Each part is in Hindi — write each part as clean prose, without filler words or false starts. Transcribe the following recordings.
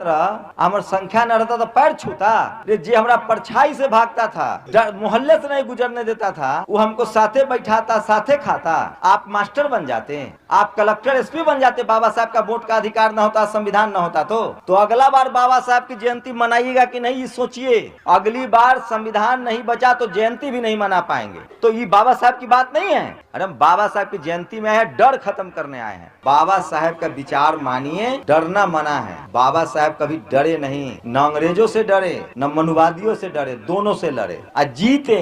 हमार संख्या न रहता तो पैर छूता। जे हमरा परछाई से भागता था, मोहल्ले से नहीं गुजरने देता था, वो हमको साथे बैठाता, साथे खाता। आप मास्टर बन जाते, आप कलेक्टर एसपी बन जाते। बाबा साहब का वोट का अधिकार न होता, संविधान न होता तो अगला बार बाबा साहब की जयंती मनाइएगा कि नहीं, ये सोचिए। अगली बार संविधान नहीं बचा तो जयंती भी नहीं मना पाएंगे। तो ये बाबा साहब की बात नहीं है। अरे हम बाबा साहब की जयंती में आए हैं, डर खत्म करने आए हैं। बाबा साहब का विचार मानिए, डरना मना है। बाबा साहब कभी डरे नहीं, न अंग्रेजों से डरे न मनुवादियों से डरे, दोनों से लड़े और जीते,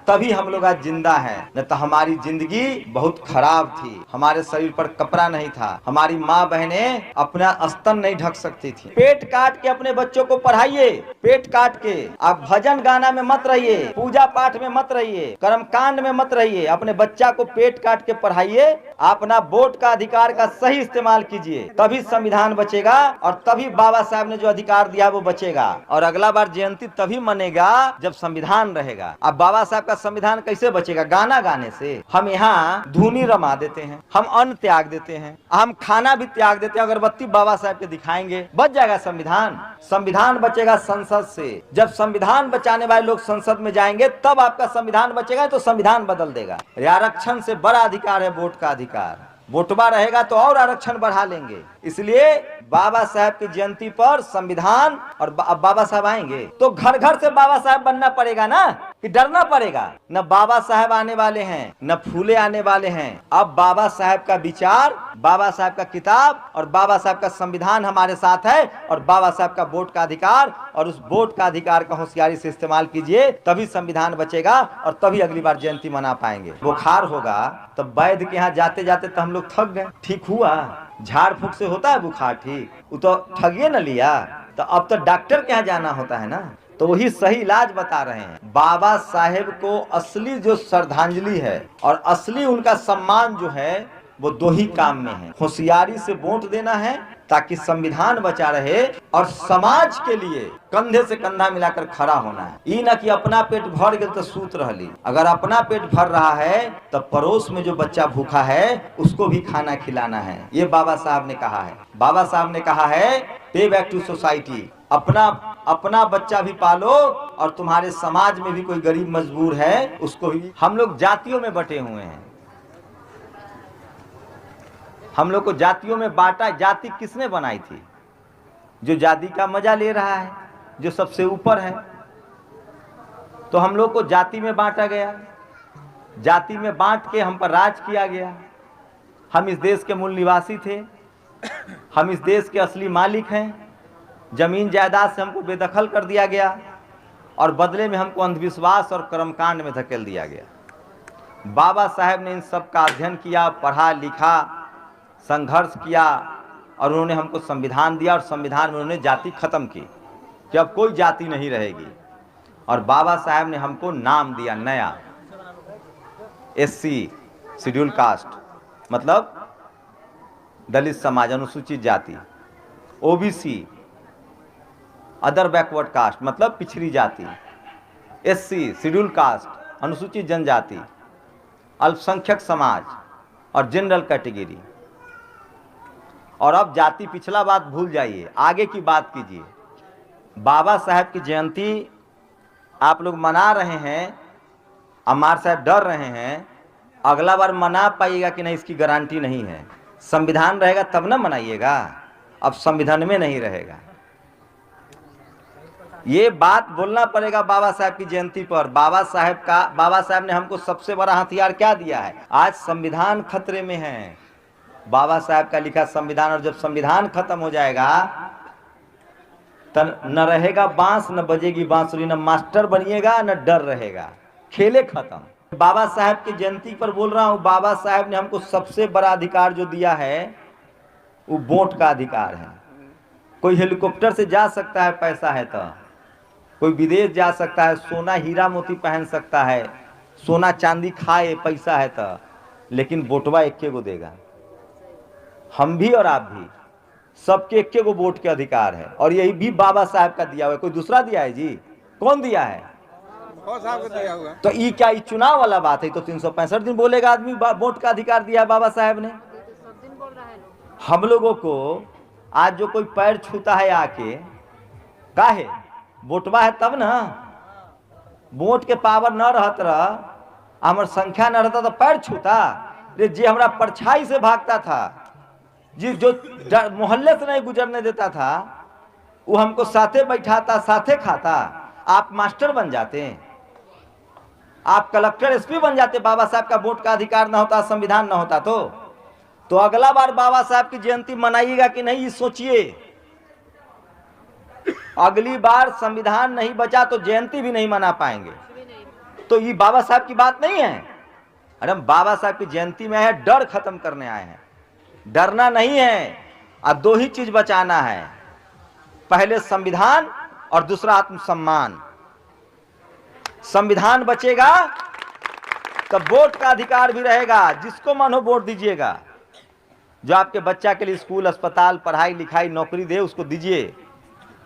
तभी हम लोग आज जिंदा हैं। न तो हमारी जिंदगी बहुत खराब थी, हमारे शरीर पर कपड़ा नहीं था, हमारी माँ बहनें अपना स्तन नहीं ढक सकती थी। पेट काट के अपने बच्चों को पढ़ाइए, पेट काट के। आप भजन गाना में मत रहिए, पूजा पाठ में मत रहिए, कर्म कांड में मत रहिए। अपने बच्चा को पेट काट के पढ़ाइए, अपना वोट का अधिकार का सही इस्तेमाल कीजिए, तभी संविधान बचेगा और तभी बाबा साहब ने जो अधिकार दिया वो बचेगा। और अगला बार जयंती तभी मनेगा जब संविधान रहेगा। अब बाबा साहब का संविधान कैसे बचेगा? गाना गाने से। हम यहाँ धुनी रमा देते हैं, हम अन्न त्याग देते हैं, हम खाना भी त्याग देते हैं। अगरबत्ती बाबा साहब के दिखाएंगे, बच जाएगा संविधान। संविधान बचेगा संसद से। जब संविधान बचाने वाले लोग संसद में जाएंगे तब आपका संविधान बचेगा, तो संविधान बदल देगा। आरक्षण से बड़ा अधिकार है वोट का अधिकार। वोटवा रहेगा तो और आरक्षण बढ़ा लेंगे। इसलिए बाबा साहब की जयंती पर संविधान और बाबा साहब आएंगे तो घर घर से बाबा साहब बनना पड़ेगा ना, कि डरना पड़ेगा? न बाबा साहब आने वाले हैं, न फूले आने वाले हैं। अब बाबा साहब का विचार, बाबा साहब का किताब और बाबा साहब का संविधान हमारे साथ है, और बाबा साहब का वोट का अधिकार, और उस वोट का अधिकार का होशियारी से इस्तेमाल कीजिए, तभी संविधान बचेगा और तभी अगली बार जयंती मना पाएंगे। बुखार होगा तो वैद्य के यहाँ जाते जाते तो हम लोग थक गए, ठीक हुआ? झाड़ फूक से होता है बुखार ठीक? वो तो ठगिए न लिया, तो अब तो डॉक्टर के यहाँ जाना होता है ना। तो वही सही इलाज बता रहे हैं। बाबा साहेब को असली जो श्रद्धांजलि है और असली उनका सम्मान जो है वो दो ही काम में है। होशियारी से वोट देना है ताकि संविधान बचा रहे, और समाज के लिए कंधे से कंधा मिलाकर खड़ा होना है। ये ना कि अपना पेट भर गए तो सूत रहली। अगर अपना पेट भर रहा है तो पड़ोस में जो बच्चा भूखा है उसको भी खाना खिलाना है। ये बाबा साहब ने कहा है। बाबा साहब ने कहा है पे बैक टू सोसाइटी। अपना बच्चा भी पालो और तुम्हारे समाज में भी कोई गरीब मजबूर है उसको भी। हम लोग जातियों में बटे हुए हैं, हम लोग को जातियों में बांटा। जाति किसने बनाई थी? जो जाति का मजा ले रहा है, जो सबसे ऊपर है। तो हम लोग को जाति में बांटा गया, जाति में बांट के हम पर राज किया गया। हम इस देश के मूल निवासी थे, हम इस देश के असली मालिक हैं। जमीन जायदाद से हमको बेदखल कर दिया गया और बदले में हमको अंधविश्वास और कर्मकांड में धकेल दिया गया। बाबा साहब ने इन सब का अध्ययन किया, पढ़ा लिखा, संघर्ष किया और उन्होंने हमको संविधान दिया, और संविधान में उन्होंने जाति खत्म की कि अब कोई जाति नहीं रहेगी। और बाबा साहब ने हमको नाम दिया नया, एससी शेड्यूल कास्ट, मतलब दलित समाज, अनुसूचित जाति। ओबीसी अदर बैकवर्ड कास्ट, मतलब पिछड़ी जाति। एससी शेड्यूल कास्ट, अनुसूचित जनजाति, अल्पसंख्यक समाज और जनरल कैटेगरी। और अब जाति पिछला बात भूल जाइए, आगे की बात कीजिए। बाबा साहब की जयंती आप लोग मना रहे हैं, अमर साहब डर रहे हैं, अगला बार मना पाइएगा कि नहीं इसकी गारंटी नहीं है। संविधान रहेगा तब ना मनाइएगा, अब संविधान में नहीं रहेगा। ये बात बोलना पड़ेगा बाबा साहब की जयंती पर। बाबा साहब ने हमको सबसे बड़ा हथियार क्या दिया है? आज संविधान खतरे में है, बाबा साहब का लिखा संविधान। और जब संविधान खत्म हो जाएगा तो न रहेगा बांस, न बजेगी बांसुरी, न मास्टर बनिएगा, न डर रहेगा, खेले खत्म। बाबा साहब की जयंती पर बोल रहा हूँ, बाबा साहब ने हमको सबसे बड़ा अधिकार जो दिया है वो वोट का अधिकार है। कोई हेलीकॉप्टर से जा सकता है पैसा है तो, कोई विदेश जा सकता है, सोना हीरा मोती पहन सकता है, सोना चांदी खाए पैसा है तो, लेकिन वोटवा एक को देगा। हम भी और आप भी, सबके एक को वोट के अधिकार है। और यही भी बाबा साहब का दिया हुआ है, कोई दूसरा दिया है जी? कौन दिया है? तो ये क्या ये चुनाव वाला बात है? तो 365 दिन बोलेगा आदमी वोट का अधिकार दिया है बाबा साहब ने। हम लोगों को आज जो कोई पैर छूता है आके, काहे वोटवा है तब ना, वोट के पावर न रहत रह, हमार संख्या न रहता तो पैर छूता रे। जी हमरा परछाई से भागता था, जी जो मोहल्ले से नहीं गुजरने देता था, वो हमको साथे बैठाता साथे खाता। आप मास्टर बन जाते, आप कलेक्टर एसपी बन जाते। बाबा साहब का वोट का अधिकार न होता, संविधान न होता तो अगला बार बाबा साहब की जयंती मनाइएगा कि नहीं, सोचिए। अगली बार संविधान नहीं बचा तो जयंती भी नहीं मना पाएंगे। तो ये बाबा साहब की बात नहीं है। अरे हम बाबा साहब की जयंती में है, डर खत्म करने आए हैं। डरना नहीं है, अब दो ही चीज बचाना है, पहले संविधान और दूसरा आत्मसम्मान। संविधान बचेगा तब वोट का अधिकार भी रहेगा, जिसको मन हो वोट दीजिएगा। जो आपके बच्चा के लिए स्कूल, अस्पताल, पढ़ाई लिखाई, नौकरी दे उसको दीजिए।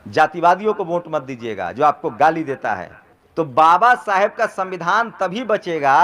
जातिवादियों को वोट मत दीजिएगा जो आपको गाली देता है। तो बाबा साहेब का संविधान तभी बचेगा